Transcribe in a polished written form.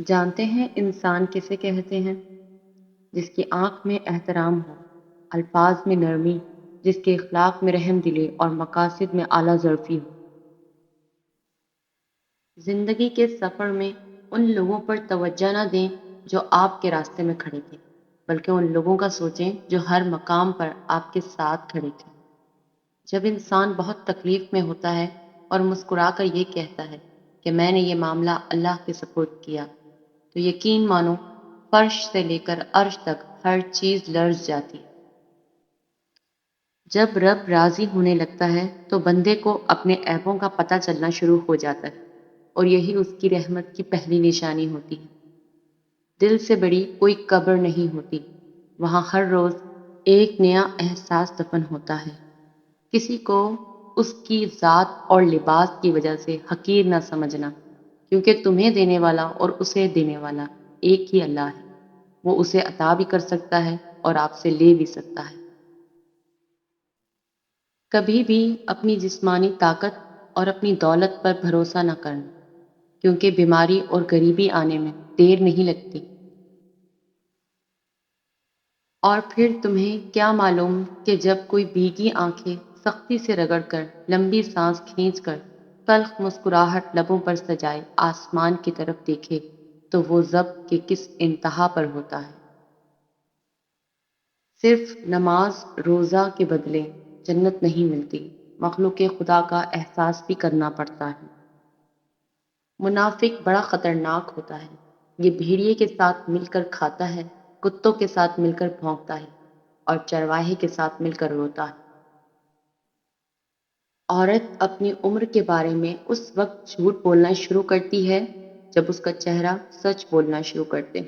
جانتے ہیں انسان کسے کہتے ہیں؟ جس کی آنکھ میں احترام ہو، الفاظ میں نرمی، جس کے اخلاق میں رحم دلی اور مقاصد میں اعلیٰ ظرفی ہو۔ زندگی کے سفر میں ان لوگوں پر توجہ نہ دیں جو آپ کے راستے میں کھڑے تھے، بلکہ ان لوگوں کا سوچیں جو ہر مقام پر آپ کے ساتھ کھڑے تھے۔ جب انسان بہت تکلیف میں ہوتا ہے اور مسکرا کر یہ کہتا ہے کہ میں نے یہ معاملہ اللہ کے سپرد کیا، تو یقین مانو فرش سے لے کر عرش تک ہر چیز لرز جاتی ہے۔ جب رب راضی ہونے لگتا ہے تو بندے کو اپنے عیبوں کا پتہ چلنا شروع ہو جاتا ہے، اور یہی اس کی رحمت کی پہلی نشانی ہوتی ہے۔ دل سے بڑی کوئی قبر نہیں ہوتی، وہاں ہر روز ایک نیا احساس دفن ہوتا ہے۔ کسی کو اس کی ذات اور لباس کی وجہ سے حقیر نہ سمجھنا، کیونکہ تمہیں دینے والا اور اسے دینے والا ایک ہی اللہ ہے۔ وہ اسے عطا بھی کر سکتا ہے اور آپ سے لے بھی سکتا ہے۔ کبھی بھی اپنی جسمانی طاقت اور اپنی دولت پر بھروسہ نہ کرنا، کیونکہ بیماری اور غریبی آنے میں دیر نہیں لگتی۔ اور پھر تمہیں کیا معلوم کہ جب کوئی بھیگی آنکھیں سختی سے رگڑ کر لمبی سانس کھینچ کر تلخ مسکراہٹ لبوں پر سجائے آسمان کی طرف دیکھے تو وہ ضبط کے کس انتہا پر ہوتا ہے۔ صرف نماز روزہ کے بدلے جنت نہیں ملتی، مخلوق خدا کا احساس بھی کرنا پڑتا ہے۔ منافق بڑا خطرناک ہوتا ہے، یہ بھیڑیے کے ساتھ مل کر کھاتا ہے، کتوں کے ساتھ مل کر بھونکتا ہے اور چرواہے کے ساتھ مل کر روتا ہے۔ عورت اپنی عمر کے بارے میں اس وقت جھوٹ بولنا شروع کرتی ہے جب اس کا چہرہ سچ بولنا شروع کرتے